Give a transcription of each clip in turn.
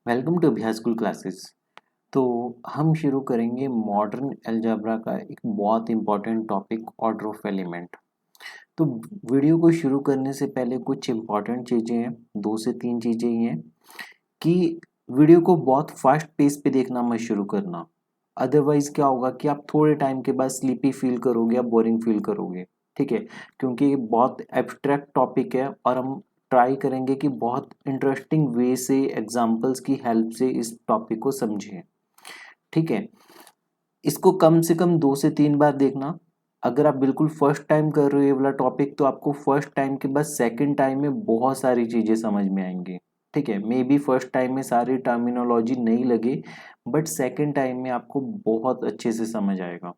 Welcome to अभ्यास school classes. तो हम शुरू करेंगे मॉडर्न अलजेब्रा का एक बहुत important topic order of element. तो वीडियो को शुरू करने से पहले कुछ इम्पॉर्टेंट चीज़ें हैं, 2 से 3 चीज़ें ही हैं कि वीडियो को बहुत फास्ट पेस पे देखना मत शुरू करना। अदरवाइज क्या होगा कि आप थोड़े टाइम के बाद स्लीपी फील करोगे या बोरिंग फील करोगे। ठीक है, क्योंकि ये बहुत एब्स्ट्रैक्ट टॉपिक है और हम ट्राई करेंगे कि बहुत इंटरेस्टिंग वे से एग्जांपल्स की हेल्प से इस टॉपिक को समझें। ठीक है, इसको कम से कम 2 से 3 बार देखना। अगर आप बिल्कुल फर्स्ट टाइम कर रहे हो ये वाला टॉपिक तो आपको फर्स्ट टाइम के बाद सेकंड टाइम में बहुत सारी चीज़ें समझ में आएंगी। ठीक है, मे बी फर्स्ट टाइम में सारी टर्मिनोलॉजी नहीं लगे, बट सेकंड टाइम में आपको बहुत अच्छे से समझ आएगा।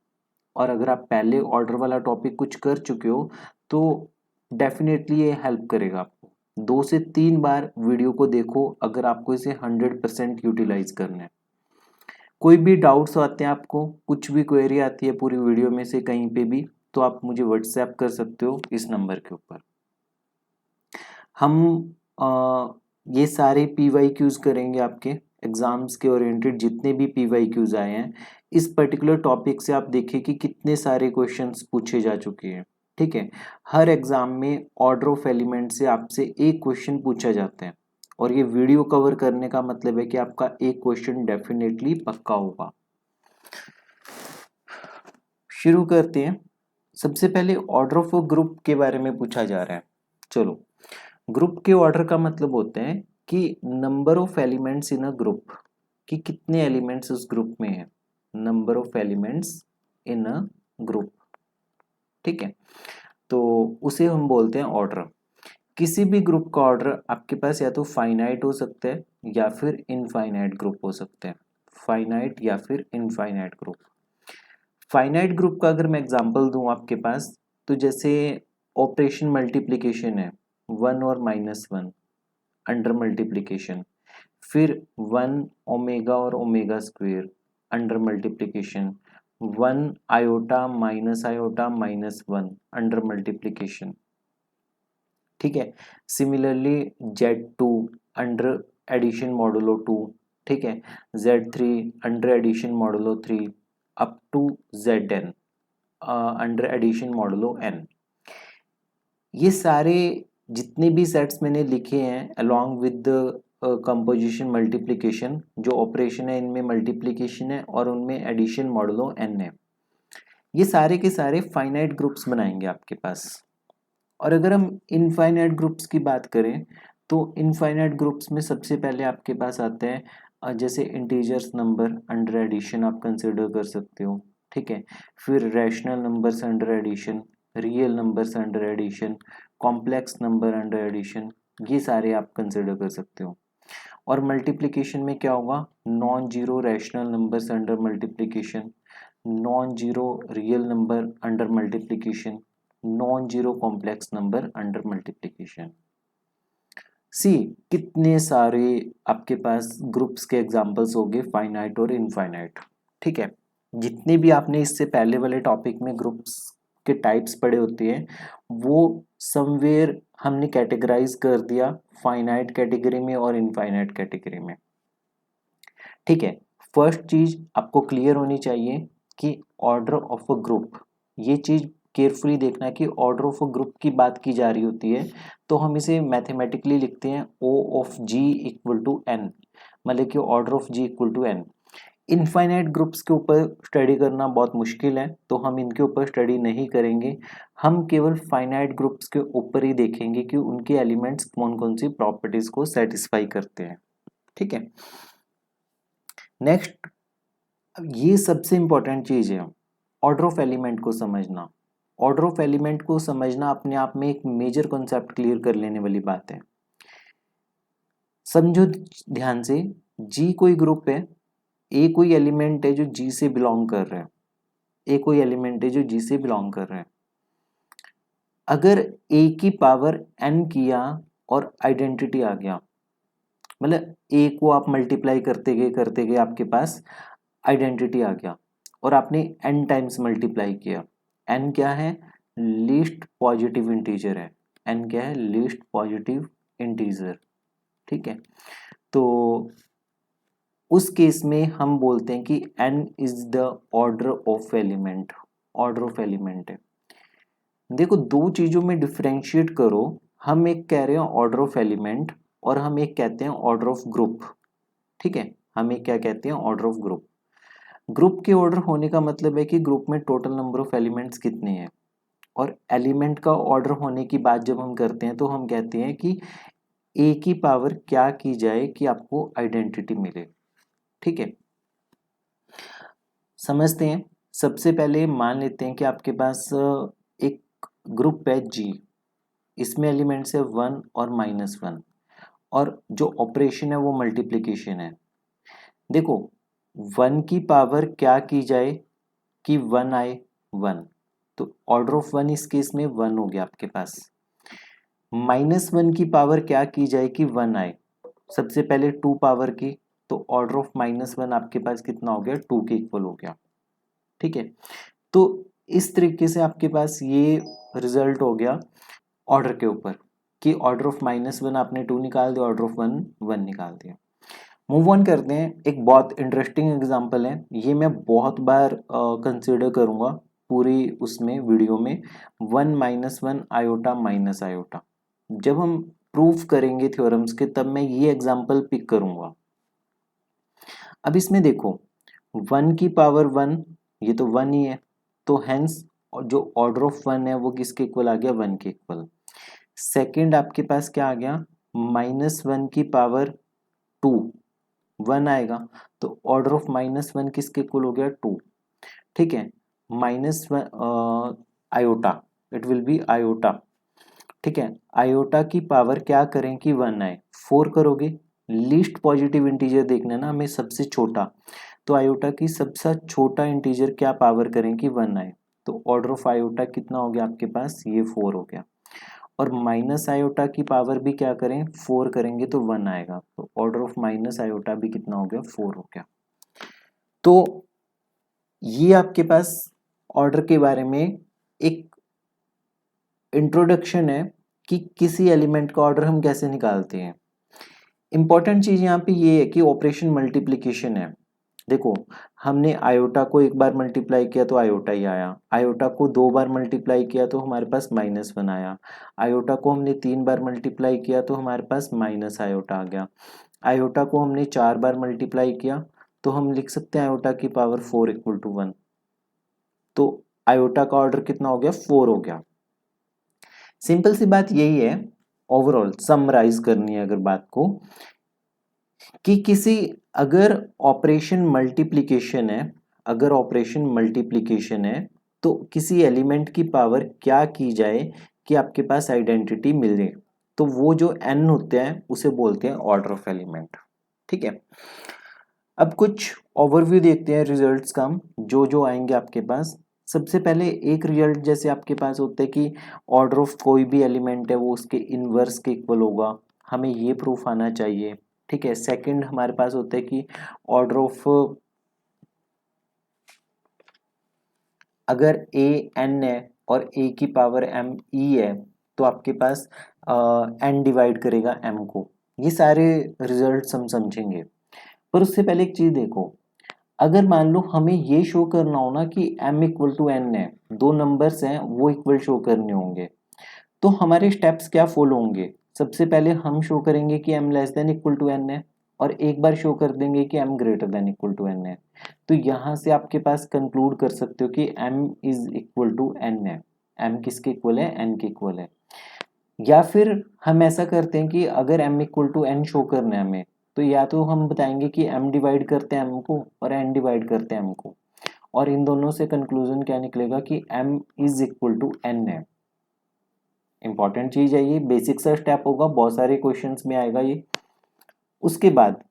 और अगर आप पहले ऑर्डर वाला टॉपिक कुछ कर चुके हो तो डेफिनेटली ये हेल्प करेगा आपको। 2 से 3 बार वीडियो को देखो अगर आपको इसे 100% यूटिलाइज करना है। कोई भी डाउट्स आते हैं आपको, कुछ भी क्वेरी आती है पूरी वीडियो में से कहीं पे भी, तो आप मुझे व्हाट्सएप कर सकते हो इस नंबर के ऊपर। हम ये सारे PYQs करेंगे आपके एग्जाम्स के ओरिएंटेड। जितने भी PYQs आए हैं इस पर्टिकुलर टॉपिक से आप देखिए कि कितने सारे क्वेश्चंस पूछे जा चुके हैं। ठीक है, हर एग्जाम में ऑर्डर ऑफ एलिमेंट से आपसे एक क्वेश्चन पूछा जाता है और ये वीडियो कवर करने का मतलब है कि आपका एक क्वेश्चन डेफिनेटली पक्का होगा। शुरू करते हैं। सबसे पहले ऑर्डर ऑफ अ ग्रुप के बारे में पूछा जा रहा है। चलो, ग्रुप के ऑर्डर का मतलब होता है कि number of elements in a group, कि कितने एलिमेंट्स उस ग्रुप में हैं। Number of elements in a group. ठीक है, तो उसे हम बोलते हैं ऑर्डर। किसी भी ग्रुप का ऑर्डर आपके पास या तो फाइनाइट हो सकता है या फिर इनफाइनाइट ग्रुप हो सकते हैं। फाइनाइट या फिर इनफाइनाइट ग्रुप। फाइनाइट ग्रुप का अगर मैं एग्जांपल दूं आपके पास, तो जैसे ऑपरेशन मल्टीप्लिकेशन है, 1 और -1 अंडर मल्टीप्लिकेशन, फिर 1 ओमेगा और omega square under multiplication, 1 iota -iota -1 under multiplication. ठीक है, similarly Z2 under addition modulo 2। ठीक है, Z3 under addition modulo 3 up to Zn under addition modulo n। ये सारे जितने भी सेट्स मैंने लिखे हैं along with the composition multiplication, जो ऑपरेशन है इनमें मल्टीप्लिकेशन है और उनमें एडिशन मॉडुलो n है, ये सारे के सारे फाइनाइट ग्रुप्स बनाएंगे आपके पास। और अगर हम इनफाइनाइट ग्रुप्स की बात करें तो इनफाइनाइट ग्रुप्स में सबसे पहले आपके पास आते हैं जैसे इंटीजर्स नंबर अंडर एडिशन आप कंसिडर कर सकते हो। ठीक है, फिर rational numbers under addition, real numbers under addition, complex number under addition, ये सारे आप कंसिडर कर सकते हो। और मल्टीप्लिकेशन में क्या होगा, non zero rational numbers under multiplication, non zero real number under multiplication, non zero complex number under multiplication. See, कितने सारे आपके पास ग्रुप्स के एग्जांपल्स हो गए फाइनाइट और इनफाइनाइट। ठीक है, जितने भी आपने इससे पहले वाले टॉपिक में ग्रुप्स के टाइप्स पढ़े होते हैं वो समवेयर हमने कैटेगराइज कर दिया फाइनाइट कैटेगरी में और इनफाइनाइट कैटेगरी में। ठीक है, फर्स्ट चीज आपको क्लियर होनी चाहिए कि ऑर्डर ऑफ अ ग्रुप, ये चीज केयरफुली देखना कि ऑर्डर ऑफ अ ग्रुप की बात की जा रही होती है तो हम इसे मैथमेटिकली लिखते हैं O of G equal to n, मतलब कि order of G equal to n। Infinite groups के ऊपर स्टडी करना बहुत मुश्किल है तो हम इनके ऊपर स्टडी नहीं करेंगे। हम केवल फाइनाइट ग्रुप्स के ऊपर ही देखेंगे कि उनके एलिमेंट्स कौन कौन सी प्रॉपर्टीज को सेटिस्फाई करते हैं। ठीक है, नेक्स्ट, ये सबसे इंपॉर्टेंट चीज है ऑर्डर ऑफ एलिमेंट को समझना। ऑर्डर ऑफ एलिमेंट को समझना अपने आप में एक मेजर कॉन्सेप्ट क्लियर कर लेने वाली बात है। समझो ध्यान से, जी कोई ग्रुप है, ए कोई एलिमेंट है जो जी से बिलोंग कर रहा है, ए कोई एलिमेंट है जो जी से बिलोंग कर रहा है। अगर ए की पावर n किया और आइडेंटिटी आ गया, मतलब ए को आप मल्टीप्लाई करते गए आपके पास आइडेंटिटी आ गया और आपने n टाइम्स मल्टीप्लाई किया। n क्या है, लीस्ट पॉजिटिव इंटीजर है। n क्या है, लीस्ट पॉजिटिव इंटीजर। ठीक है, तो उस केस में हम बोलते हैं कि n is the order of element, order of element है। देखो दो चीजों में डिफरेंशिएट करो, हम एक कह रहे हैं ऑर्डर ऑफ एलिमेंट और हम एक कहते हैं ऑर्डर ऑफ ग्रुप। ठीक है, हम एक क्या कहते हैं, ऑर्डर ऑफ ग्रुप। ग्रुप के ऑर्डर होने का मतलब है कि ग्रुप में टोटल नंबर ऑफ एलिमेंट्स कितने हैं, और एलिमेंट का ऑर्डर होने की बात जब हम करते हैं तो हम कहते हैं कि ए की पावर क्या की जाए कि आपको आइडेंटिटी मिले। ठीक है, समझते हैं। सबसे पहले मान लेते हैं कि आपके पास एक ग्रुप है जी, इसमें एलिमेंट्स है 1 और -1, और जो ऑपरेशन है वो मल्टीप्लिकेशन है। देखो 1 की पावर क्या की जाए कि 1 आए, 1, तो ऑर्डर ऑफ 1 इस केस में 1 हो गया आपके पास। -1 की पावर क्या की जाए कि 1 आए, सबसे पहले 2 पावर की, तो ऑर्डर ऑफ -1 आपके पास कितना हो गया, 2 के इक्वल हो गया। ठीक है, तो इस तरीके से आपके पास ये रिजल्ट हो गया ऑर्डर के ऊपर कि ऑर्डर ऑफ -1 आपने 2 निकाल दिया, ऑर्डर ऑफ 1 1 निकाल दिया। मूव ऑन करते हैं, एक बहुत इंटरेस्टिंग एग्जांपल है, ये मैं बहुत बार कंसिडर करूंगा पूरी उसमें वीडियो में, 1 -1 आयोटा माइनस आयोटा। जब हम प्रूफ करेंगे थ्योरम्स के तब मैं ये एग्जांपल पिक करूंगा। अब इसमें देखो 1 की पावर 1, ये तो 1 ही है, तो हेंस जो ऑर्डर ऑफ 1 है वो किसके इक्वल आ गया, 1 के इक्वल। सेकंड आपके पास क्या आ गया, -1 की पावर 2, 1 आएगा, तो ऑर्डर ऑफ -1 किसके इक्वल हो गया, 2। ठीक है, -1 iota, it will be iota. ठीक है, आयोटा की पावर क्या करें कि 1 आए, 4 करोगे, लीस्ट पॉजिटिव इंटीजर देखना है ना हमें, सबसे छोटा, तो आयोटा की सबसे छोटा इंटीजर क्या पावर करें कि 1 आए, तो ऑर्डर ऑफ आयोटा कितना हो गया आपके पास, ये 4 हो गया। और माइनस आयोटा की पावर भी क्या करें, 4 करेंगे तो 1 आएगा, तो ऑर्डर ऑफ माइनस आयोटा भी कितना हो गया, 4 हो गया। तो ये आपके पास ऑर्डर के बारे में एक इंट्रोडक्शन है कि किसी एलिमेंट का ऑर्डर हम कैसे निकालते हैं। इंपॉर्टेंट चीज यहाँ पे ये है कि ऑपरेशन मल्टीप्लिकेशन है। देखो हमने आयोटा को एक बार मल्टीप्लाई किया तो आयोटा ही आया, आयोटा को 2 बार मल्टीप्लाई किया तो हमारे पास -1 आया, आयोटा को हमने 3 बार मल्टीप्लाई किया तो हमारे पास माइनस आयोटा आ गया, आयोटा को हमने 4 बार मल्टीप्लाई किया तो हम लिख सकते हैं आयोटा की पावर 4 इक्वल टू 1। तो आयोटा का ऑर्डर कितना हो गया, 4 हो गया। सिंपल सी बात यही है, ओवरऑल समराइज करनी है अगर बात को, कि किसी अगर ऑपरेशन मल्टीप्लिकेशन है, अगर ऑपरेशन मल्टीप्लिकेशन है तो किसी एलिमेंट की पावर क्या की जाए कि आपके पास आइडेंटिटी मिले, तो वो जो n होते हैं उसे बोलते हैं ऑर्डर ऑफ एलिमेंट। ठीक है, अब कुछ ओवरव्यू देखते हैं रिजल्ट्स का जो जो आएंगे आपके पास। सबसे पहले एक रिजल्ट जैसे आपके पास होता है कि ऑर्डर ऑफ कोई भी एलिमेंट है वो उसके इनवर्स के इक्वल होगा, हमें ये प्रूफ आना चाहिए। ठीक है, सेकंड हमारे पास होता है कि ऑर्डर ऑफ अगर ए एन है और ए की पावर एम ई है तो आपके पास एन डिवाइड करेगा एम को। ये सारे रिजल्ट्स हम समझेंगे, पर उससे पहले एक चीज देखो, अगर मान लो हमें ये शो करना हो ना कि m इक्वल टू एन है, दो नंबर्स हैं वो इक्वल शो करने होंगे, तो हमारे स्टेप्स क्या फॉलो होंगे। सबसे पहले हम शो करेंगे कि m less than equal to n है, और एक बार शो कर देंगे कि m greater than equal to n है। तो यहाँ से आपके पास कंक्लूड कर सकते हो कि m is equal to n है, m किसके इक्वल है, n के इक्वल है। या फिर हम ऐसा करते हैं कि अगर m equal to n show करना है हमें, तो या तो हम बताएंगे कि m डिवाइड करते हैं m को और n डिवाइड करते हैं m को, और इन दोनों से कंक्लूजन क्या निकलेगा कि m is equal to n है। इंपॉर्टेंट चीज है ये, बेसिक सा स्टेप होगा, बहुत सारे क्वेश्चंस में आएगा ये। उसके बाद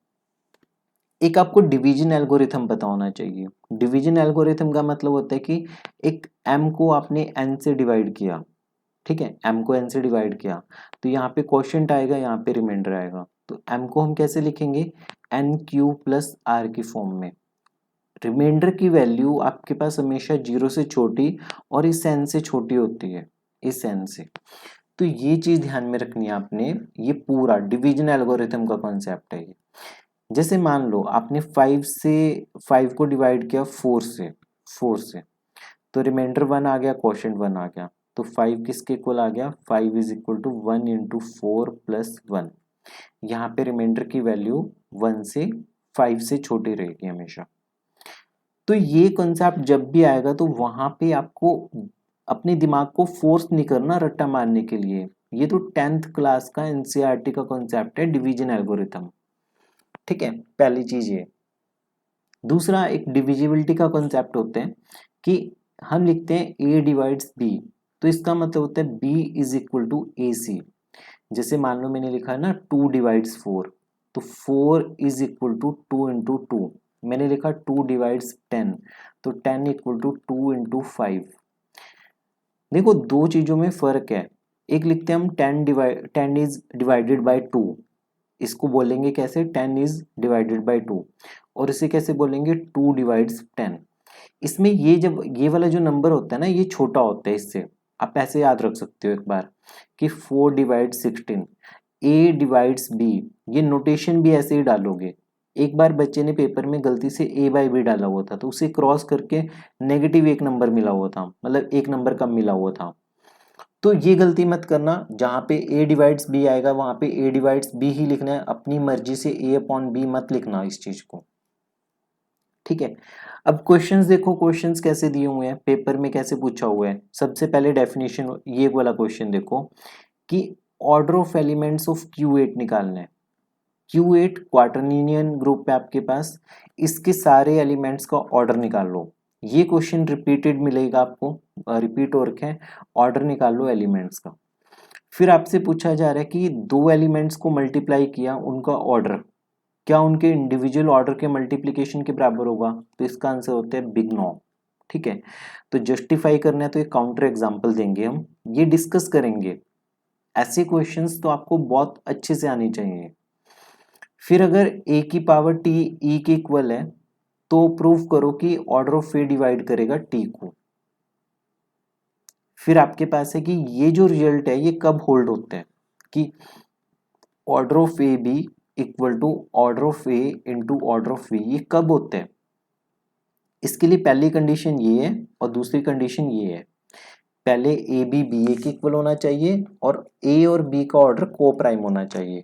एक आपको डिवीजन एल्गोरिथम पता होना चाहिए। डिवीजन एल्गोरिथम का मतलब होता है कि एक m को आपने n से डिवाइड किया, ठीक है, m को n से डिवाइड किया, तो यहाँ पे क्वोशिएंट आएगा, यहाँ पे रिमाइंडर आएगा, तो m को हम कैसे लिखेंगे, n क्यू प्लस r की फॉर्म में। रिमाइंडर की वैल्यू आपके पास हमेशा 0 से छोटी और इस n से छोटी होती है, इस n से। तो ये चीज ध्यान में रखनी है आपने, ये पूरा डिवीजन एल्गोरिथम का कॉन्सेप्ट है ये। जैसे मान लो आपने 5 को डिवाइड किया 4 से तो रिमाइंडर 1 आ गया, क्वोशिएंट 1 आ गया, तो 5 किसके इक्वल आ गया, 5 is equal to 1 into 4 plus 1। यहाँ पे रिमाइंडर की वैल्यू 1 से 5 से छोटी रहेगी हमेशा। तो ये कॉन्सेप्ट जब भी आएगा तो वहां पे आपको अपने दिमाग को फोर्स नहीं करना रट्टा मारने के लिए। ये तो 10th क्लास का एनसीईआरटी का कॉन्सेप्ट है, डिवीजन एल्गोरिथम। ठीक है, पहली चीज ये। दूसरा एक डिविजिबिलिटी का कॉन्सेप्ट होता है कि हम लिखते हैं ए डिवाइड्स बी, तो इसका मतलब होता है बी इज इक्वल टू ए सी। जैसे मान लो मैंने लिखा है ना 2 डिवाइड्स 4, तो 4 इज इक्वल टू 2 इंटू 2। मैंने लिखा 2 डिवाइड्स 10, तो 10 इक्वल टू 2 इंटू 5। देखो दो चीजों में फर्क है। एक लिखते हैं हम 10 इज डिवाइडेड बाई 2, इसको बोलेंगे कैसे, 10 इज डिवाइडेड बाई 2। और इसे कैसे बोलेंगे, 2 डिवाइड्स 10। इसमें ये जब ये वाला जो नंबर होता है ना ये छोटा होता है इससे, आप ऐसे याद रख सकते हो एक बार कि 4 डिवाइड 16, ए डिवाइड्स बी, ये नोटेशन भी ऐसे ही डालोगे। एक बार बच्चे ने पेपर में गलती से ए बाई बी डाला हुआ था तो उसे क्रॉस करके नेगेटिव एक नंबर मिला हुआ था, मतलब एक नंबर कम मिला हुआ था। तो ये गलती मत करना, जहाँ पे ए डिवाइड्स बी आएगा वहां पे ए डिवाइड्स बी ही लिखना है, अपनी मर्जी से ए अपॉन बी मत लिखना इस चीज को। ठीक है, अब क्वेश्चंस देखो, क्वेश्चंस कैसे दिए हुए हैं पेपर में, कैसे पूछा हुआ है। सबसे पहले डेफिनेशन, ये वाला क्वेश्चन देखो कि order of elements of Q8 निकालना है। Q8 क्वाटरनियन ग्रुप है आपके पास, इसके सारे एलिमेंट्स का ऑर्डर निकाल लो। ये क्वेश्चन रिपीटेड मिलेगा आपको, रिपीट हो रखे हैं, ऑर्डर निकाल लो एलिमेंट्स का। फिर आपसे पूछा जा रहा है कि दो एलिमेंट्स को मल्टीप्लाई किया, उनका ऑर्डर क्या उनके इंडिविजुअल ऑर्डर के मल्टीप्लिकेशन के बराबर होगा, तो इसका आंसर होता है बिग नो। ठीक है, तो जस्टिफाई करना है तो एक काउंटर एग्जांपल देंगे हम, ये डिस्कस करेंगे। ऐसे क्वेश्चंस तो आपको बहुत अच्छे से आने चाहिए। फिर अगर a की पावर t e के इक्वल है तो प्रूव करो कि ऑर्डर ऑफ a डिवाइड करेगा t को। फिर आपके पास है कि ये जो रिजल्ट है ये कब होल्ड होता है, कि order of A B equal to order of A into order of b, ये कब होते हैं। इसके लिए पहली कंडीशन ये है और दूसरी कंडीशन ये है, पहले ए बी बी ए के इक्वल होना चाहिए और ए और बी का ऑर्डर को प्राइम होना चाहिए।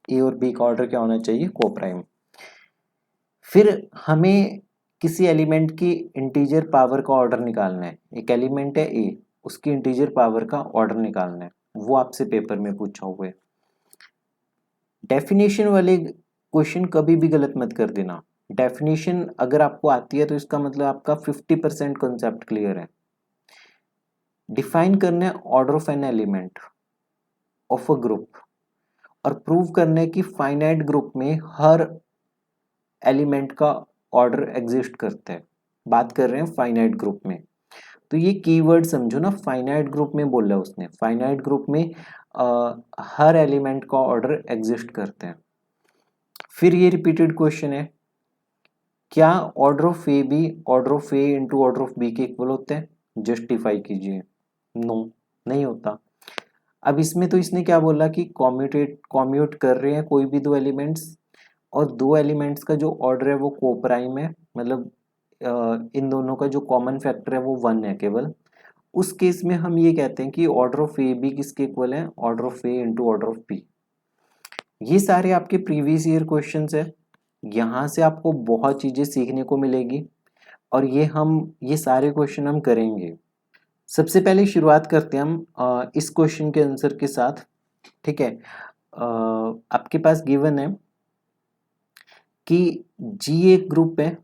ए और बी का ऑर्डर क्या होना चाहिए, को प्राइम। फिर हमें किसी एलिमेंट की इंटीजर पावर का ऑर्डर निकालना है। एक एलिमेंट है ए, उसकी इंटीजर पावर का ऑर्डर निकालना है, वो आपसे पेपर में पूछा हुआ है। डेफिनेशन वाले क्वेश्चन कभी भी गलत मत कर देना। डेफिनेशन अगर आपको आती है तो इसका मतलब आपका 50% कॉन्सेप्ट क्लियर है। डिफाइन करना है order of an element of a group और प्रूव करना है कि फाइनाइट ग्रुप में हर एलिमेंट का ऑर्डर एग्जिस्ट करता है। बात कर रहे हैं फाइनाइट ग्रुप में, तो ये कीवर्ड समझो ना, फाइनाइट ग्रुप में बोला है उसने, फाइनाइट ग्रुप में हर एलिमेंट का ऑर्डर एग्जिस्ट करते हैं। फिर ये रिपीटेड क्वेश्चन है, क्या order of A b order of A into order of b के इक्वल होते हैं, जस्टिफाई कीजिए। नो, नहीं होता। अब इसमें तो इसने क्या बोला कि कॉम्यूट कर रहे हैं कोई भी दो एलिमेंट्स और दो एलिमेंट्स का जो ऑर्डर है वो कोप्राइम है, मतलब इन दोनों का जो कॉमन फैक्टर है वो 1 है केवल। उस केस में हम ये कहते हैं कि ऑर्डर ऑफ ए बी किसके इक्वल है, order of A into order of b. ये सारे आपके प्रीवियस ईयर क्वेश्चंस है, यहाँ से आपको बहुत चीजें सीखने को मिलेगी और ये सारे क्वेश्चन हम करेंगे। सबसे पहले शुरुआत करते हैं हम इस क्वेश्चन के आंसर के साथ। ठीक है, आपके पास गिवन है कि जी एक ग्रुप है,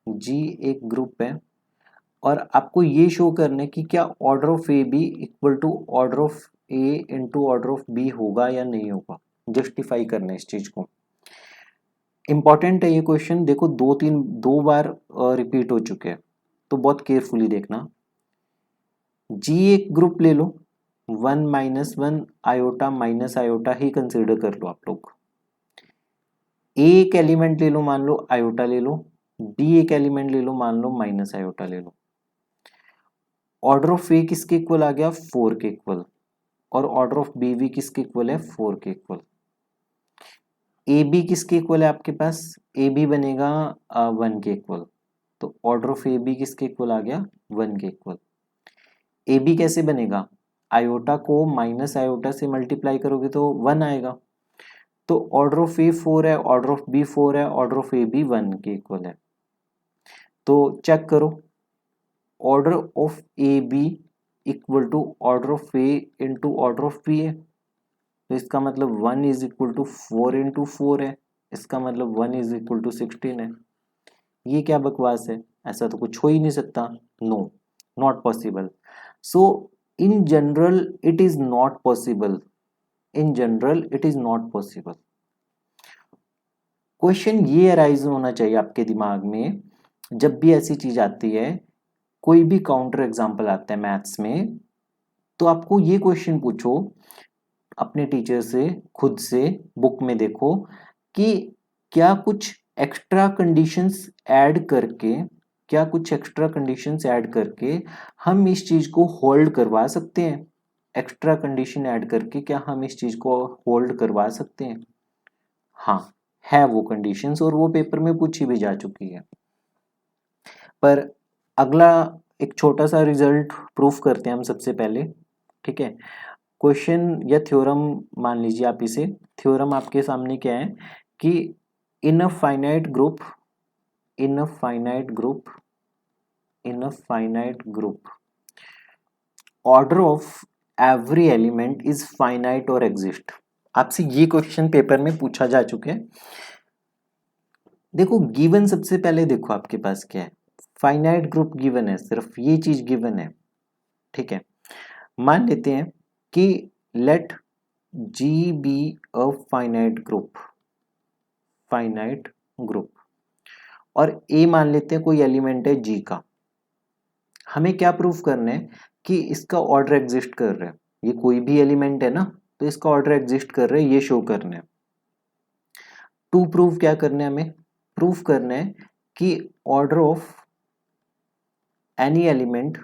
जी एक ग्रुप है और आपको ये शो करना है कि क्या order of A B equal to order of A into order of b होगा या नहीं होगा, जस्टिफाई करना है इस चीज को। इंपॉर्टेंट है ये क्वेश्चन, देखो दो बार रिपीट हो चुके हैं तो बहुत केयरफुली देखना। जी एक ग्रुप ले लो, 1 - 1 आयोटा माइनस आयोटा ही कंसिडर कर लो आप लोग। ए एक एलिमेंट ले लो, मान लो आयोटा ले लो, बी एक एलिमेंट ले लो, मान लो माइनस आयोटा ले लो। ऑर्डर ऑफ ए किसके इक्वल आ गया, 4 के इक्वल, और ऑर्डर ऑफ बी भी किसके इक्वल है, 4 के इक्वल। ए बी किसके इक्वल है आपके पास, ए बी बनेगा 1 के इक्वल, तो ऑर्डर ऑफ ए बी किसके इक्वल आ गया 1 के इक्वल। ए बी कैसे बनेगा, आयोटा को माइनस आयोटा से मल्टीप्लाई करोगे तो 1 आएगा, तो ऑर्डर ऑफ ए 4 है, ऑर्डर ऑफ बी 4 है, ऑर्डर ऑफ ए बी 1 के इक्वल है। तो चेक करो, order of A B equal to order of A into order of b है, तो इसका मतलब 1 इज इक्वल टू 4 इंटू 4 है, इसका मतलब 1 इज इक्वल टू 16 है। ये क्या बकवास है, ऐसा तो कुछ हो ही नहीं सकता, no, not possible. So in general it is not possible, in general it is not possible. Question ये अराइज होना चाहिए आपके दिमाग में जब भी ऐसी चीज आती है, कोई भी काउंटर एग्जांपल आता है मैथ्स में, तो आपको ये क्वेश्चन पूछो अपने टीचर से, खुद से बुक में देखो कि क्या कुछ एक्स्ट्रा कंडीशंस ऐड करके, क्या कुछ एक्स्ट्रा कंडीशंस ऐड करके हम इस चीज को होल्ड करवा सकते हैं, एक्स्ट्रा कंडीशन ऐड करके क्या हम इस चीज को होल्ड करवा सकते हैं। हाँ, है वो कंडीशंस और वो पेपर में पूछी भी जा चुकी है। पर अगला एक छोटा सा रिजल्ट प्रूफ करते हैं हम सबसे पहले, ठीक है। क्वेश्चन या थ्योरम मान लीजिए आप इसे, थ्योरम आपके सामने क्या है कि in a finite group, in a finite group, in a finite group order of every element is finite और एग्जिस्ट। आपसे ये क्वेश्चन पेपर में पूछा जा चुका है। देखो गिवन सबसे पहले देखो आपके पास क्या है, फाइनाइट ग्रुप गिवन है, सिर्फ ये चीज गिवन है, ठीक है। मान लेते हैं कि let g be a finite group, finite group, और ए मान लेते हैं कोई एलिमेंट है जी का। हमें क्या प्रूफ करना है कि इसका ऑर्डर एग्जिस्ट कर रहा है, ये कोई भी एलिमेंट है ना, तो इसका ऑर्डर एग्जिस्ट कर रहा है, ये शो करना है। टू प्रूफ क्या करना है, हमें प्रूफ करना है कि order of any element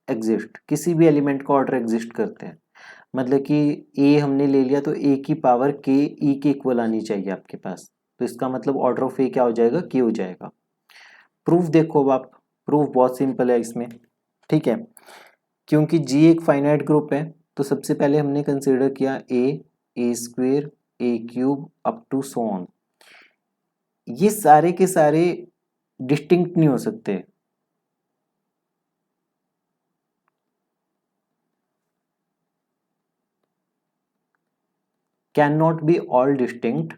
exist, किसी भी एलिमेंट का ऑर्डर एग्जिस्ट करते हैं, मतलब कि ए हमने ले लिया तो ए की पावर के ई के इक्वल आनी चाहिए आपके पास, तो इसका मतलब ऑर्डर ऑफ ए क्या हो जाएगा, के हो जाएगा। प्रूफ देखो अब आप, प्रूफ बहुत सिंपल है इसमें, ठीक है। क्योंकि जी एक फाइनाइट ग्रुप है तो सबसे पहले हमने कंसीडर किया a square, a cube up to so on, ये सारे के सारे डिस्टिंक्ट नहीं हो सकते, cannot be all distinct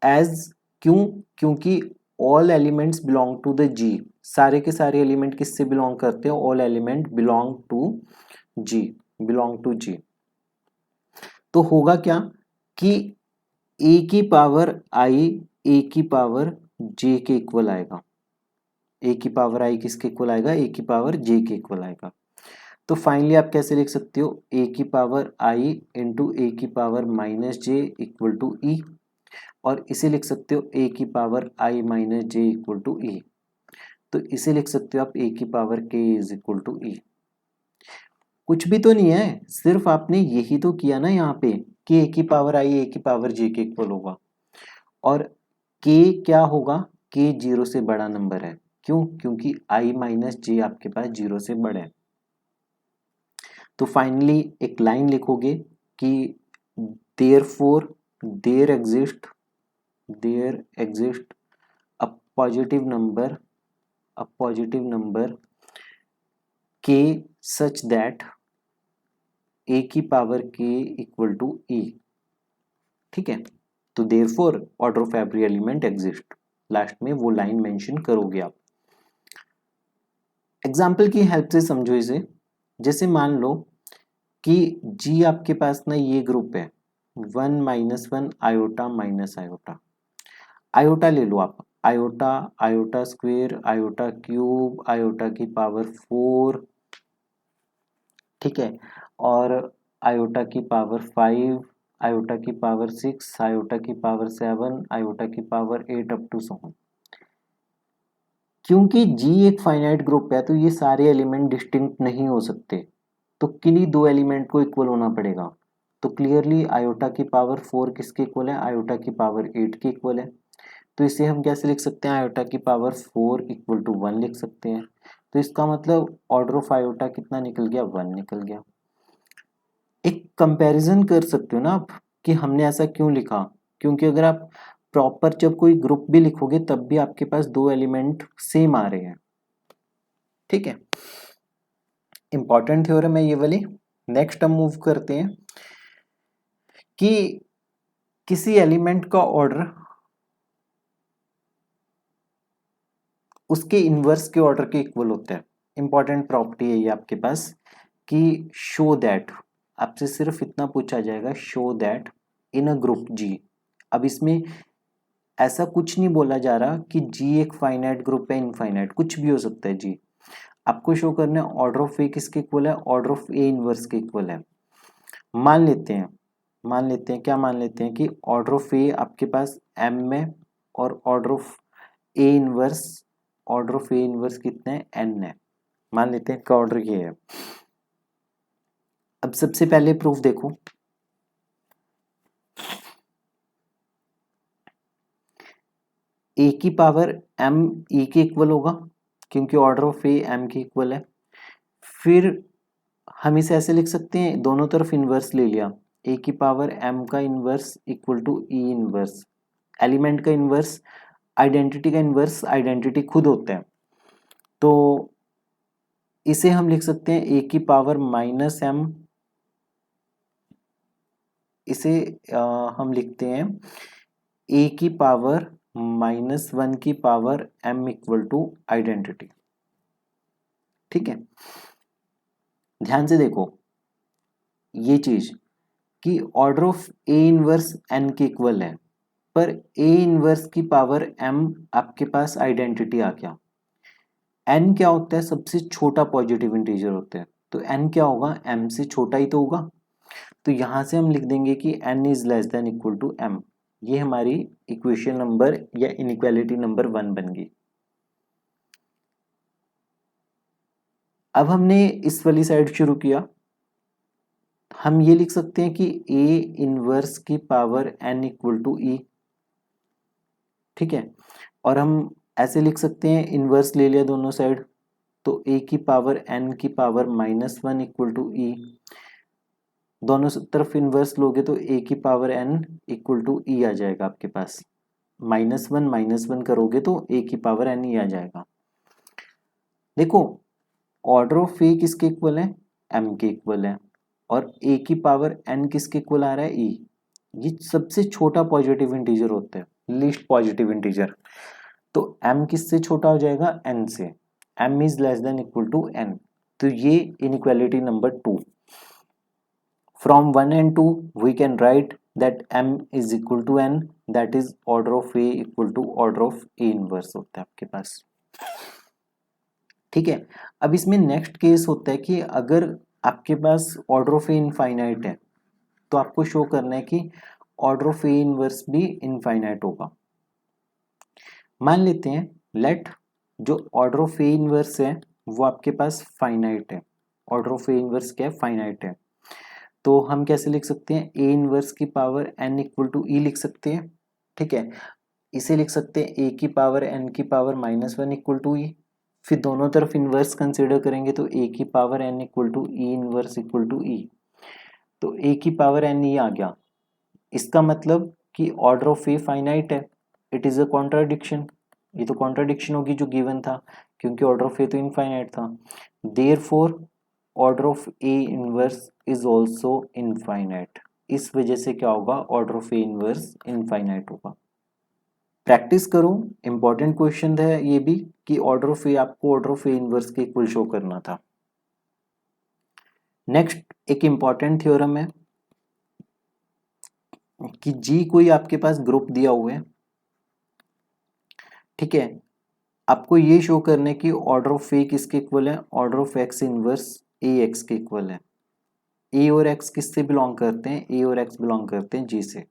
as, क्यों, क्योंकि all elements belong to the G, सारे के सारे एलिमेंट किससे बिलोंग करते हैं, all element belong to G, belong to G. तो होगा क्या कि ए की पावर आई ए की पावर जे के इक्वल आएगा, ए की पावर आई किसके इक्वल आएगा, ए की पावर जे के इक्वल आएगा। तो फाइनली आप कैसे लिख सकते हो, ए की पावर आई इंटू ए की power minus J equal to E, और इसे लिख सकते हो ए की power I minus J equal to E, तो इसे लिख सकते हो आप ए की पावर के इज इक्वल टू ई। कुछ भी तो नहीं है, सिर्फ आपने यही तो किया ना यहाँ पे कि ए की पावर आई ए की पावर जे के इक्वल होगा, और के क्या होगा, के जीरो से बड़ा नंबर है, क्यों, क्योंकि आई माइनस जे आपके पास जीरो से बड़ा है। तो फाइनली एक लाइन लिखोगे कि therefore there exist a positive number, a positive number के सच दैट ए की पावर के इक्वल टू ई, ठीक है। तो therefore order of every element exist, last में वो लाइन मेंशन करोगे आप। एग्जाम्पल की हेल्प से समझो इसे, जैसे मान लो कि जी आपके पास ना ये ग्रुप है 1 - 1 आयोटा माइनस आयोटा, आयोटा ले लो आप, iota, iota square, iota cube, iota की पावर 4, ठीक है, और आयोटा की पावर 5, आयोटा की पावर 6, आयोटा की पावर 7, आयोटा की पावर 8 अप टू सो। क्योंकि जी एक फाइनाइट ग्रुप है तो ये सारे एलिमेंट डिस्टिंक्ट नहीं हो सकते, तो किन्हीं दो एलिमेंट को इक्वल होना पड़ेगा, तो क्लियरली आयोटा की पावर 4 किसके इक्वल है, आयोटा की पावर 8 के इक्वल है। तो इसे हम कैसे लिख सकते हैं, आयोटा की पावर 4 इक्वल टू 1 लिख सकते हैं। तो इसका मतलब ऑर्डर ऑफ आयोटा कितना निकल गया, 1 निकल गया। एक कंपैरिजन कर सकते हो ना आप कि हमने ऐसा क्यों लिखा, क्योंकि अगर आप प्रॉपर जब कोई ग्रुप भी लिखोगे तब भी आपके पास दो एलिमेंट सेम आ रहे हैं। ठीक है, इंपॉर्टेंट थ्योरम है ये वाली। नेक्स्ट हम मूव करते हैं कि किसी एलिमेंट का ऑर्डर उसके इनवर्स के ऑर्डर के इक्वल होता है। इंपॉर्टेंट प्रॉपर्टी है ये आपके पास कि शो दैट, आपसे सिर्फ इतना पूछा जाएगा, show that in a group G. अब इसमें ऐसा कुछ नहीं बोला जा रहा कि जी एक फाइनाइट ग्रुप है, इनफाइनाइट, कुछ भी हो सकता है जी। आपको शो करना है ऑर्डर ऑफ ए किसके इक्वल है, ऑर्डर ऑफ ए इनवर्स के इक्वल है। मान लेते हैं क्या मान लेते हैं कि ऑर्डर ऑफ ए आपके पास एम में और ऑर्डर ऑफ ए इनवर्स कितने हैं, एन है। मान लेते हैं का ऑर्डर ये है। अब सबसे पहले प्रूफ देखो, ए की पावर एम ई के इक्वल होगा क्योंकि ऑर्डर ऑफ ए एम के इक्वल है। फिर हम इसे ऐसे लिख सकते हैं, दोनों तरफ इनवर्स ले लिया, ए की पावर एम का inverse equal to E inverse. Element का इनवर्स आइडेंटिटी का इनवर्स आइडेंटिटी खुद होता है, तो इसे हम लिख सकते हैं ए की पावर माइनस एम, इसे हम लिखते हैं ए की पावर -1 की power m equal to identity. ठीक है, ध्यान से देखो ये चीज कि order of a inverse n के इक्वल है, पर ए इनवर्स की पावर m आपके पास आइडेंटिटी आ गया। n क्या होता है, सबसे छोटा पॉजिटिव इंटीजर होता है, तो n क्या होगा, m से छोटा ही तो होगा। तो यहां से हम लिख देंगे कि n is less than equal to m। ये हमारी इक्वेशन नंबर या इनइक्वालिटी नंबर 1 बन गई। अब हमने इस वाली साइड शुरू किया, हम ये लिख सकते हैं कि a इनवर्स की पावर n इक्वल टू ई। ठीक है, और हम ऐसे लिख सकते हैं, इनवर्स ले लिया दोनों साइड, तो a की पावर n की पावर -1 इक्वल टू ई। दोनों तरफ इनवर्स लोगे तो a की पावर n इक्वल टू ई आ जाएगा आपके पास। -1 करोगे तो a की पावर n ही आ जाएगा। देखो ऑर्डर ऑफ ए किसके इक्वल है, m के इक्वल है, और a की पावर n किसके इक्वल आ रहा है, e। ये सबसे छोटा पॉजिटिव इंटीजर होता है, लीस्ट पॉजिटिव इंटीजर। तो m किससे छोटा हो जाएगा, n से। m is less than equal to n। तो ये inequality number 2। From 1 and 2 we can write that m is equal to n, that is order of a equal to order of a inverse होता है आपके पास। ठीक है, अब इसमें next case होता है कि अगर आपके पास ऑर्डर ऑफ ए इनफाइनाइट है तो आपको शो करना है कि ऑर्डर ऑफ ए इनवर्स भी इनफाइनाइट होगा। मान लेते हैं लेट जो ऑर्डर ऑफ ए इनवर्स है वो आपके पास फाइनाइट है। ऑर्डर ऑफ ए इनवर्स क्या है, फाइनाइट है। तो हम कैसे लिख सकते हैं, ए इनवर्स की पावर n इक्वल टू ई लिख सकते हैं। ठीक है, इसे लिख सकते हैं a की पावर n की पावर -1 इक्वल टू ई। फिर दोनों तरफ इनवर्स कंसिडर करेंगे तो a की power n equal to E inverse equal to E. तो a की पावर n ई आ गया, इसका मतलब कि ऑर्डर ऑफ ए फाइनाइट है। इट इज अ कॉन्ट्राडिक्शन, ये तो कॉन्ट्राडिक्शन होगी जो गिवन था, क्योंकि ऑर्डर ऑफ ए तो इनफाइनाइट था। Therefore order of a inverse is also infinite. इस वजह से क्या होगा, order of a inverse infinite होगा। प्रैक्टिस करो, इंपॉर्टेंट क्वेश्चन है ये भी कि ऑर्डर ऑफ ए, आपको ऑर्डर ऑफ ए इनवर्स के इक्वल शो करना था। नेक्स्ट एक इंपॉर्टेंट थ्योरम है कि जी कोई आपके पास ग्रुप दिया हुआ है। ठीक है, आपको ये शो करना है कि ऑर्डर ऑफ ए किसके इक्वल है, order of x inverse A x के इक्वल है। ए और एक्स किससे बिलोंग करते हैं, ए और एक्स बिलोंग करते हैं जी से।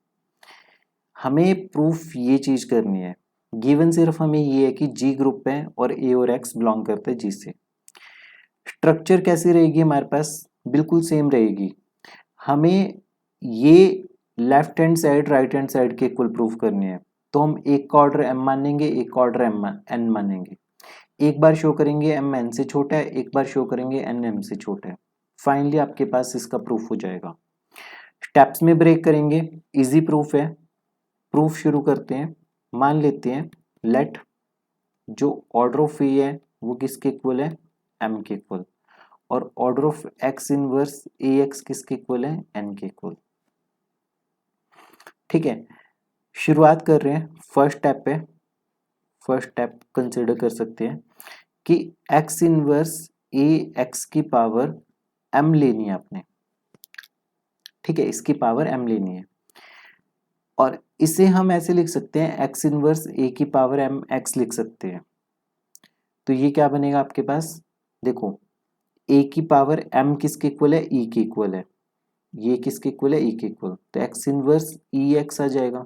हमें प्रूफ ये चीज करनी है, गिवन सिर्फ हमें ये है कि जी ग्रुप है और ए और एक्स बिलोंग करते हैं जी से। स्ट्रक्चर कैसी रहेगी हमारे पास, बिल्कुल सेम रहेगी। हमें ये left hand side right hand side के इक्वल प्रूफ करनी है, तो हम एक का ऑर्डर m मानेंगे, एक का ऑर्डर n मानेंगे। एक बार शो करेंगे m n से छोटा है, एक बार शो करेंगे n m से छोटा है। फाइनली आपके पास इसका प्रूफ हो जाएगा। स्टेप्स में ब्रेक करेंगे, इजी प्रूफ है। प्रूफ शुरू करते हैं। मान लेते हैं लेट जो ऑर्डर ऑफ ए है वो किसके इक्वल है, m के इक्वल, और order of x inverse ax किसके इक्वल है, n के इक्वल। ठीक है, शुरुआत कर रहे हैं। फर्स्ट स्टेप पे, फर्स्ट स्टेप कंसिडर कर सकते हैं कि x इनवर्स ए एक्स की पावर m लेनी है आपने। ठीक है, इसकी पावर m लेनी है, और इसे हम ऐसे लिख सकते हैं x इनवर्स a की पावर m x लिख सकते हैं। तो ये क्या बनेगा आपके पास, देखो a की पावर m किसके इक्वल है, e के इक्वल है। ये किसके इक्वल है, e के इक्वल, तो x इनवर्स e x आ जाएगा।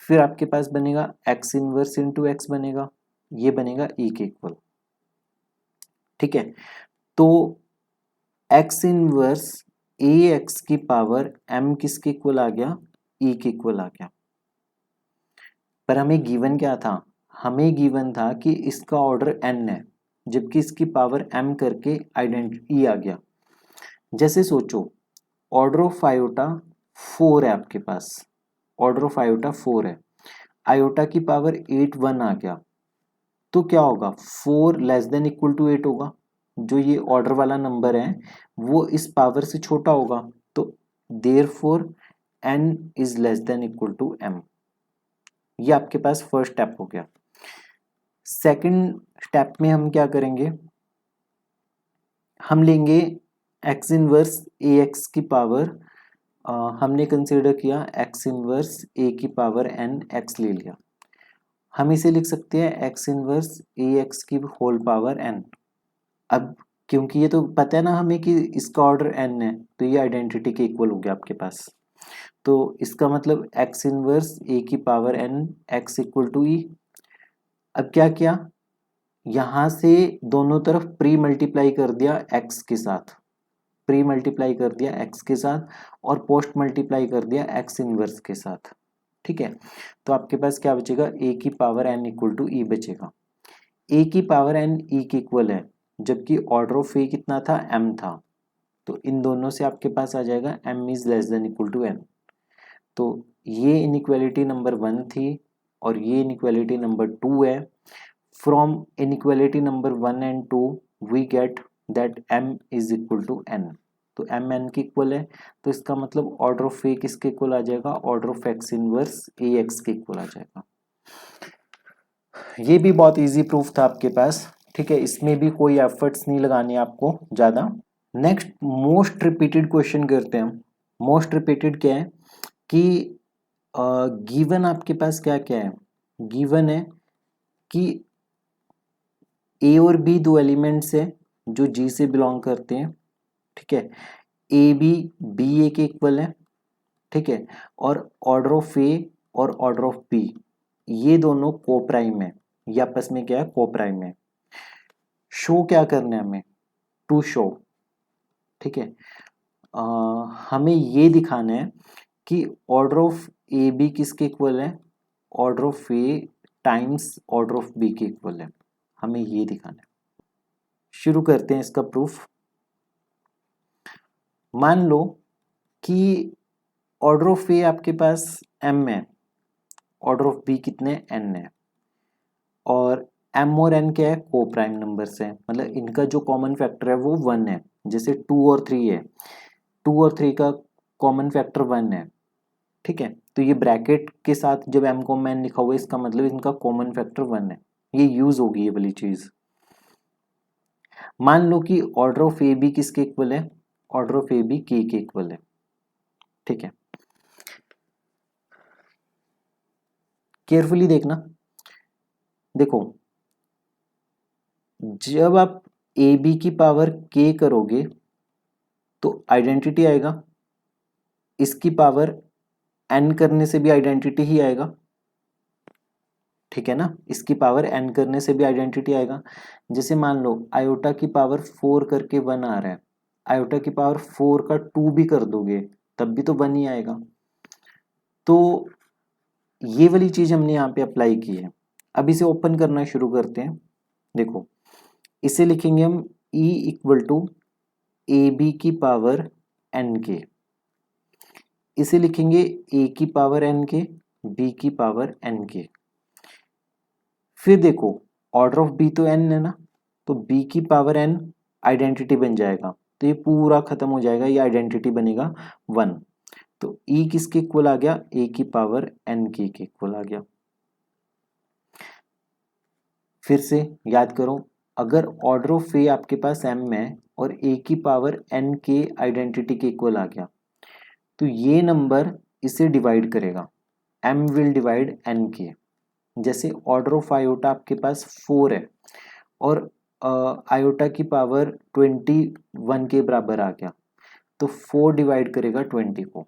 फिर आपके पास बनेगा x इनवर्स इंटू एक्स बनेगा, ये बनेगा e के इक्वल। ठीक है, तो x इनवर्स ए एक्स की पावर m किसके इक्वल आ गया, e के इक्वल आ गया। पर हमें गिवन क्या था, हमें गिवन था कि इसका ऑर्डर n है, जबकि इसकी पावर m करके आइडेंटिटी आ गया। जैसे सोचो ऑर्डर ऑफ आयोटा 4 है आपके पास, ऑर्डर ऑफ आयोटा 4 है, आयोटा की पावर 8 1 आ गया, तो क्या होगा, 4 लेस देन इक्वल टू 8 होगा। जो ये ऑर्डर वाला नंबर है वो इस पावर से छोटा होगा, तो therefore n is less than equal to m। ये आपके पास फर्स्ट स्टेप हो गया। सेकंड स्टेप में हम क्या करेंगे, हम लेंगे x इनवर्स ए एक्स की पावर, हमने कंसिडर किया x इनवर्स a की पावर n x ले लिया, हम इसे लिख सकते हैं x इनवर्स ए एक्स की होल पावर n। अब क्योंकि ये तो पता है ना हमें कि इसका ऑर्डर n है, तो ये आइडेंटिटी के इक्वल हो गया आपके पास। तो इसका मतलब x इनवर्स a की power n x equal to e। अब क्या किया, यहाँ से दोनों तरफ प्री मल्टीप्लाई कर दिया x के साथ, प्री मल्टीप्लाई कर दिया x के साथ, और पोस्ट मल्टीप्लाई कर दिया x इनवर्स के साथ। ठीक है, तो आपके पास क्या बचेगा, a की power n equal to e बचेगा। a की पावर n e के इक्वल है, जबकि ऑर्डर ऑफ a कितना था, m था, तो इन दोनों से आपके पास आ जाएगा m is less than equal to n। तो ये इनइक्वालिटी नंबर 1 थी और ये इनइक्वालिटी नंबर 2 है। From inequality number 1 and 2 we get that m is equal to n। तो m n के इक्वल है, तो इसका मतलब ऑर्डर ऑफ a किसके इक्वल आ जाएगा, order of x inverse a x के इक्वल आ जाएगा। ये भी बहुत इजी प्रूफ था आपके पास। ठीक है, इसमें भी कोई एफर्ट्स नहीं लगाने आपको ज़्यादा। नेक्स्ट मोस्ट रिपीटेड क्वेश्चन करते हैं हम। मोस्ट रिपीटेड क्या है कि गिवन आपके पास क्या क्या है, गिवन है कि ए और बी दो एलिमेंट्स है जो जी से बिलोंग करते हैं। ठीक है, ए बी ए के इक्वल है। ठीक है, और ऑर्डर ऑफ ए और ऑर्डर ऑफ बी ये दोनों को प्राइम है, ये आपस में क्या है, को प्राइम है। शो क्या करना है हमें, टू शो। ठीक है, हमें ये दिखाना है कि ऑर्डर ऑफ ए बी किसके इक्वल है, order of a times order of b के इक्वल है, हमें ये दिखाना है। शुरू करते हैं इसका प्रूफ। मान लो कि ऑर्डर ऑफ ए आपके पास m है, ऑर्डर ऑफ बी कितने n है, और m और n क्या है, को प्राइम नंबर्स है, मतलब इनका जो कॉमन फैक्टर है वो 1 है। जैसे 2 और 3 है, 2 और 3 का कॉमन फैक्टर 1 है। ठीक है, तो ये ब्रैकेट के साथ जब m को n लिखा हुआ है, इसका मतलब इनका कॉमन फैक्टर 1 है, ये यूज होगी ये वाली चीज। मान लो कि ऑर्डर ऑफ ए बी किसके इक्वल है, ऑर्डर ऑफ ए बी के इक्वल है। ठीक है, केयरफुली देखना। देखो जब आप ए बी की पावर के करोगे तो आइडेंटिटी आएगा, इसकी पावर n करने से भी आइडेंटिटी ही आएगा। ठीक है ना, इसकी पावर n करने से भी आइडेंटिटी आएगा। जैसे मान लो आयोटा की पावर 4 करके 1 आ रहा है, आयोटा की पावर 4 का 2 भी कर दोगे तब भी तो 1 ही आएगा। तो ये वाली चीज हमने यहाँ पे अप्लाई की है। अब इसे ओपन करना शुरू करते हैं। देखो इसे लिखेंगे हम e equal to a B की पावर एन के, इसे लिखेंगे a की पावर n के, b की पावर n के। फिर देखो ऑर्डर ऑफ b तो n है ना, तो b की पावर n आइडेंटिटी बन जाएगा, तो ये पूरा खत्म हो जाएगा, ये आइडेंटिटी बनेगा 1। तो e किसके इक्वल आ गया, a की पावर n के इक्वल आ गया। फिर से याद करो, अगर ऑर्डर ऑफ ए आपके पास m है और a की पावर n के आइडेंटिटी के इक्वल आ गया, तो ये नंबर इसे डिवाइड करेगा, m विल डिवाइड n के। जैसे ऑर्डर ऑफ आयोटा आपके पास 4 है और आयोटा की पावर 21 के बराबर आ गया, तो 4 डिवाइड करेगा 20 को।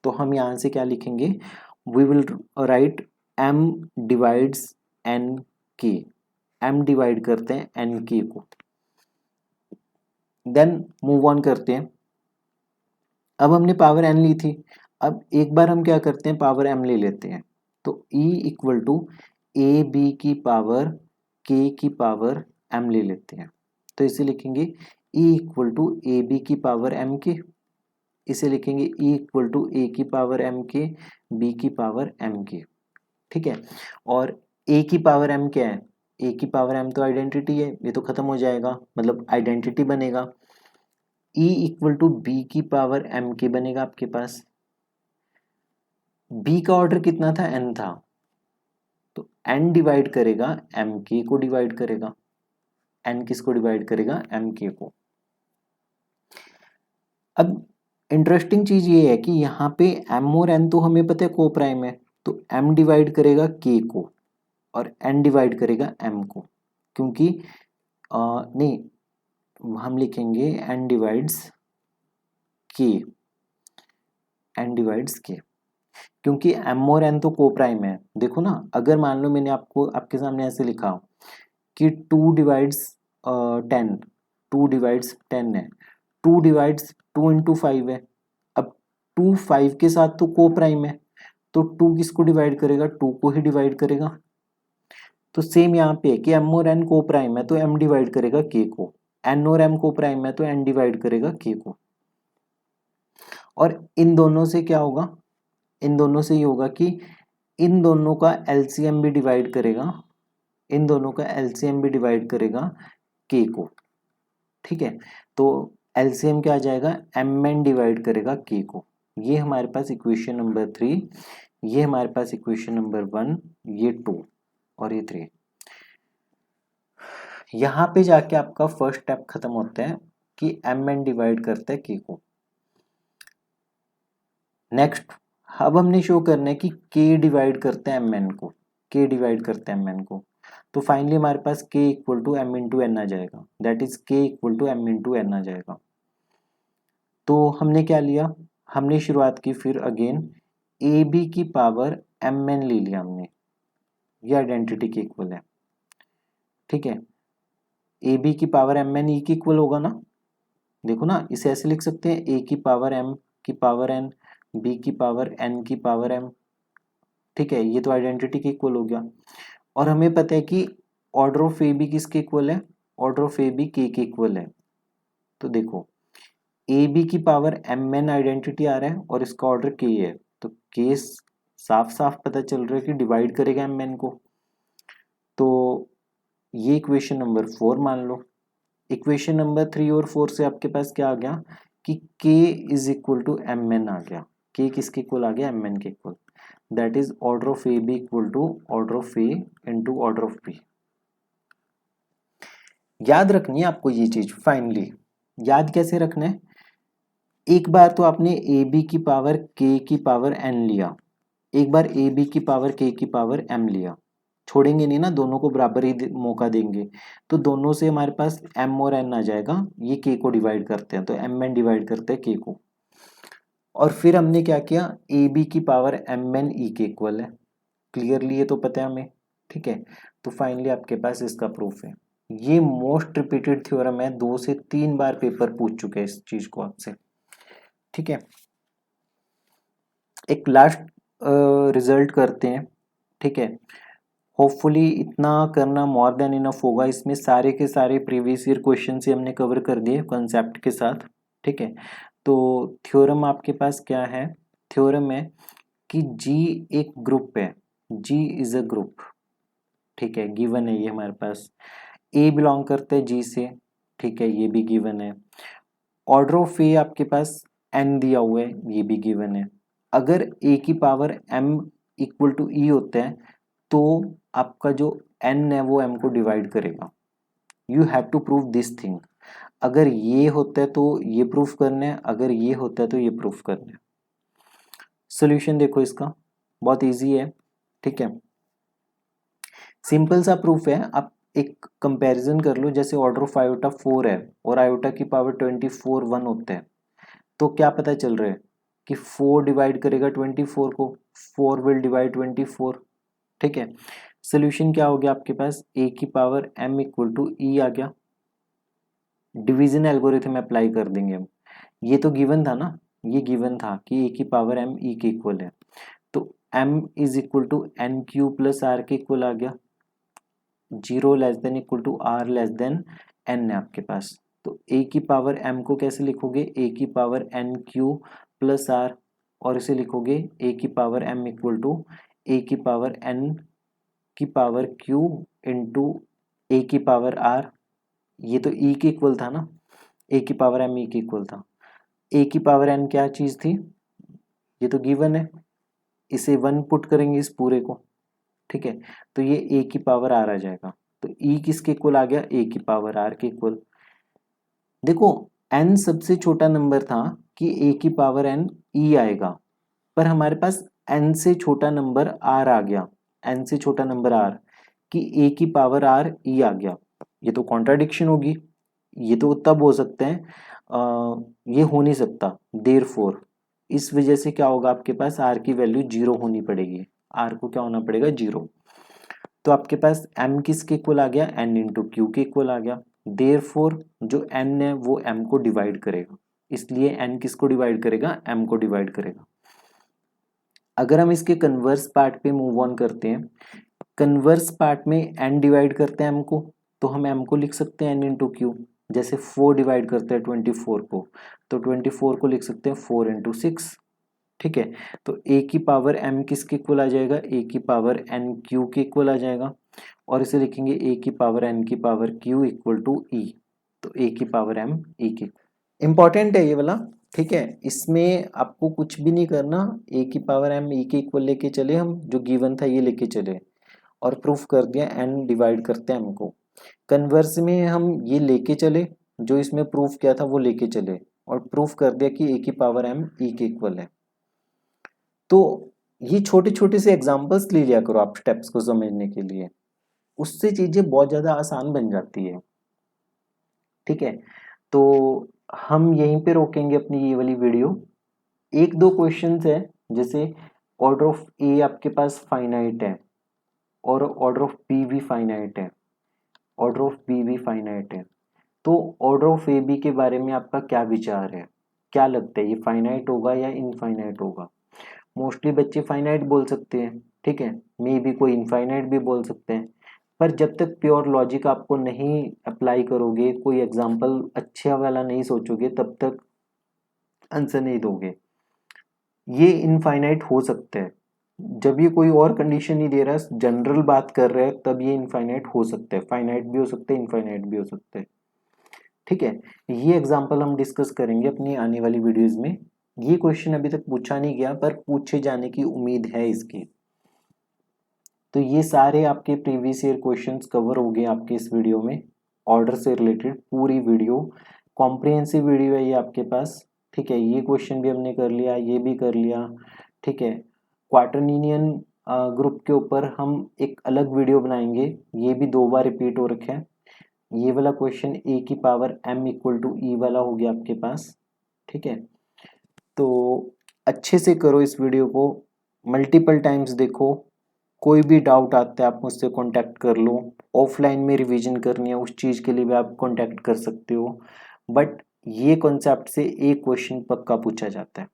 तो हम यहाँ से क्या लिखेंगे, we will write m divides n के, m डिवाइड करते हैं n के को। देन मूव ऑन करते हैं। अब हमने पावर n ली थी, अब एक बार हम क्या करते हैं, पावर m ले लेते हैं। तो e equal to a B की पावर k की पावर m ले लेते हैं, तो इसे लिखेंगे e equal to a B की पावर m के, इसे लिखेंगे e इक्वल टू ए की पावर m के, b की पावर m के। ठीक है, और a की पावर m क्या है, a की पावर m तो आइडेंटिटी है, ये तो खत्म हो जाएगा, मतलब आइडेंटिटी बनेगा। e इक्वल टू b की पावर m के बनेगा आपके पास। b का ऑर्डर कितना था, n था, तो n डिवाइड करेगा m k को डिवाइड करेगा, n किसको डिवाइड करेगा, m k को। अब इंटरेस्टिंग चीज ये है कि यहाँ पे m और n तो हमें पता है को प्राइम है, तो m डिवाइड करेगा k को और n डिवाइड करेगा m को, क्योंकि नहीं हम लिखेंगे n divides k, n divides k, क्योंकि m और n तो को प्राइम है। देखो ना, अगर मान लो मैंने आपको आपके सामने ऐसे लिखा कि 2 डिवाइड्स 10, 2 डिवाइड्स 10 है, 2 डिवाइड्स 2 इंटू 5 है। अब 2 5 के साथ तो को प्राइम है, तो 2 किसको डिवाइड करेगा, 2 को ही डिवाइड करेगा। तो सेम यहाँ पे है कि m और n को प्राइम है तो m डिवाइड करेगा k को, n और m को प्राइम है तो n डिवाइड करेगा k को। और इन दोनों से क्या होगा, इन दोनों से ये होगा कि इन दोनों का एलसीएम भी डिवाइड करेगा, इन दोनों का एलसीएम भी डिवाइड करेगा k को। ठीक है, तो एलसीएम क्या आ जाएगा, mn डिवाइड करेगा k को। ये हमारे पास इक्वेशन नंबर 3, ये हमारे पास इक्वेशन नंबर 1, ये 2 और ये 3। यहाँ पे जाके आपका फर्स्ट स्टेप खत्म होता है कि mn डिवाइड करता है k को। नेक्स्ट अब हमने शो करना है कि k डिवाइड करते हैं mn को, k डिवाइड करते हैं mn को, तो फाइनली हमारे पास k equal to m into N आ जाएगा, that is k equal to m into N आ जाएगा। तो हमने क्या लिया, हमने शुरुआत की फिर अगेन ए बी की पावर mn ले लिया हमने, ये आइडेंटिटी के इक्वल है। ठीक है, ए बी की पावर mn ई की इक्वल होगा ना, देखो ना इसे ऐसे लिख सकते हैं, a की पावर m की पावर n, b की पावर n की पावर m। ठीक है, ये तो आइडेंटिटी के इक्वल हो गया। और हमें पता है कि ऑर्डर ऑफ ए बी किसके इक्वल है, ऑर्डर ऑफ ए बी के इक्वल है। तो देखो ए बी की पावर एम एन आइडेंटिटी आ रहा है और इसका ऑर्डर के है, तो के साफ साफ पता चल रहा है कि डिवाइड करेगा एम एन को। तो ये इक्वेशन नंबर 4 मान लो। इक्वेशन नंबर 3 और 4 से आपके पास क्या आ गया कि k is equal to M N आ गया, k किसके इक्वल आ गया, एम एन के equal. That is order of A B equal to order of A into order of B. याद रखनी है आपको ये चीज, फाइनली याद कैसे रखना है, एक बार तो आपने ए बी की पावर k की पावर n लिया, एक बार ए बी की पावर k की पावर m लिया, छोड़ेंगे नहीं ना, दोनों को बराबर ही मौका देंगे, तो दोनों से हमारे पास m और n आ जाएगा, ये k को डिवाइड करते हैं तो m n डिवाइड करते हैं k को। और फिर हमने क्या किया, ए बी की पावर एम एन ई के इक्वल है, क्लियरली ये तो पता है हमें। ठीक है, तो फाइनली आपके पास इसका प्रूफ है। ये मोस्ट रिपीटेड थ्योरम है, 2 से 3 बार पेपर पूछ चुके हैं इस चीज को आपसे। ठीक है, एक लास्ट रिजल्ट करते हैं, ठीक है। होपफुली इतना करना मोर देन इनफ होगा। इसमें सारे के सारे प्रीवियस ईयर क्वेश्चन ही हमने कवर कर दिए कॉन्सेप्ट के साथ, ठीक है। तो थ्योरम आपके पास क्या है? थ्योरम है कि जी एक ग्रुप है, जी इज अ ग्रुप, ठीक है, गिवन है ये हमारे पास। ए बिलोंग करते हैं जी से, ठीक है, ये भी गिवन है। ऑर्डर ऑफ ए आपके पास एन दिया हुआ है, ये भी गिवन है। अगर ए की पावर एम इक्वल टू ई होता है तो आपका जो एन है वो एम को डिवाइड करेगा। You have to prove this thing. अगर ये होता है तो ये प्रूफ करना है, अगर ये होता है तो ये प्रूफ करना है। सोल्यूशन देखो इसका, बहुत इजी है, ठीक है, सिंपल सा प्रूफ है। आप एक कंपैरिजन कर लो, जैसे ऑर्डर ऑफ आयोटा 4 है और आयोटा की पावर 24 1 होता है, तो क्या पता चल रहा है कि 4 डिवाइड करेगा 24 को, 4 विल डिवाइड 24, ठीक है। सोल्यूशन क्या हो गया आपके पास? ए की पावर एम इक्वल टू ई आ गया। डिवीजन एल्गोरिथम अप्लाई कर देंगे हम। ये तो गिवन था ना, ये गिवन था कि ए की पावर एम ई के इक्वल है, तो m is equal to n q plus r के इक्वल आ गया। 0 less than equal to r less than n है आपके पास। तो ए की पावर एम को कैसे लिखोगे? ए की power n q plus r, और इसे लिखोगे ए की power m equal to a की पावर एन की पावर क्यू इंटू ए की पावर आर। ये तो ई के इक्वल था ना, ए की पावर एम ई के इक्वल था। ए की पावर एन क्या चीज थी? ये तो गिवन है, इसे 1 पुट करेंगे इस पूरे को, ठीक है, तो ये ए की पावर आर आ जाएगा। तो ई किसके इक्वल आ गया? ए की पावर आर के इक्वल। देखो एन सबसे छोटा नंबर था कि ए की पावर एन ई आएगा, पर हमारे पास एन से छोटा नंबर आर आ गया, एन से छोटा नंबर आर कि ए की पावर आर ई आ गया। ये तो कॉन्ट्राडिक्शन होगी, ये तो तब हो सकते हैं, ये हो नहीं सकता। देयरफॉर इस वजह से क्या होगा आपके पास? आर की वैल्यू 0 होनी पड़ेगी, आर को क्या होना पड़ेगा? 0। तो आपके पास m किसके इक्वल आ गया? n इंटू क्यू के इक्वल आ गया। देयरफॉर जो n है वो m को डिवाइड करेगा, इसलिए n किसको डिवाइड करेगा? m को डिवाइड करेगा। अगर हम इसके कन्वर्स पार्ट पे मूव ऑन करते हैं, कन्वर्स पार्ट में n डिवाइड करते हैं m को, तो हम m को लिख सकते हैं n इंटू क्यू। जैसे 4 डिवाइड करते हैं 24 को, तो 24 को लिख सकते हैं 4 इंटू 6, ठीक है। तो a की पावर m किसके इक्वल आ जाएगा? a की पावर n क्यू के इक्वल आ जाएगा, और इसे लिखेंगे a की पावर n की power q equal to e। तो a की पावर m e की, इंपॉर्टेंट है ये वाला, ठीक है। इसमें आपको कुछ भी नहीं करना, a की पावर m e के इक्वल लेके चले, हम जो गिवन था ये लेके चले और प्रूफ कर दिया n डिवाइड करते हैं m को। कन्वर्स में हम ये लेके चले, जो इसमें प्रूफ किया था वो लेके चले और प्रूफ कर दिया कि a की पावर m e के इक्वल है। तो ये छोटे छोटे से एग्जांपल्स ले लिया करो आप स्टेप्स को समझने के लिए, उससे चीजें बहुत ज्यादा आसान बन जाती है, ठीक है। तो हम यहीं पे रोकेंगे अपनी ये वाली वीडियो। एक दो क्वेश्चंस है, जैसे ऑर्डर ऑफ ए आपके पास फाइनाइट है और ऑर्डर ऑफ बी भी फाइनाइट है, ऑर्डर ऑफ बी भी फाइनाइट है, तो ऑर्डर ऑफ ए बी के बारे में आपका क्या विचार है? क्या लगता है, ये फाइनाइट होगा या इनफाइनाइट होगा? मोस्टली बच्चे फाइनाइट बोल सकते हैं, ठीक है, मे बी कोई इनफाइनाइट भी बोल सकते हैं, पर जब तक प्योर लॉजिक आपको नहीं अप्लाई करोगे, कोई एग्जांपल अच्छा वाला नहीं सोचोगे, तब तक आंसर नहीं दोगे। ये इनफाइनाइट हो सकता है, जब ये कोई और कंडीशन नहीं दे रहा, जनरल बात कर रहा है, तब ये इनफाइनाइट हो सकता है, फाइनाइट भी हो सकता है, इनफाइनाइट भी हो सकता है, ठीक है। ये एग्जांपल हम डिस्कस करेंगे अपनी आने वाली वीडियोस में। ये क्वेश्चन अभी तक पूछा नहीं गया, पर पूछे जाने की उम्मीद है इसकी। तो ये सारे आपके प्रीवियस ईयर क्वेश्चंस कवर हो गए आपके इस वीडियो में, ऑर्डर से रिलेटेड पूरी वीडियो, कॉम्प्रिहेंसिव वीडियो है ये आपके पास, ठीक है। ये क्वेश्चन भी हमने कर लिया, ये भी कर लिया, ठीक है। क्वाटरनियन ग्रुप के ऊपर हम एक अलग वीडियो बनाएंगे, ये भी 2 बार रिपीट हो रखा है। ये वाला क्वेश्चन ए की पावर m इक्वल टू ई वाला हो गया आपके पास, ठीक है। तो अच्छे से करो इस वीडियो को, मल्टीपल टाइम्स देखो, कोई भी डाउट आता है आप मुझसे कांटेक्ट कर लो। ऑफलाइन में रिवीजन करनी है उस चीज़ के लिए भी आप कांटेक्ट कर सकते हो, बट ये कॉन्सेप्ट से एक क्वेश्चन पक्का पूछा जाता है।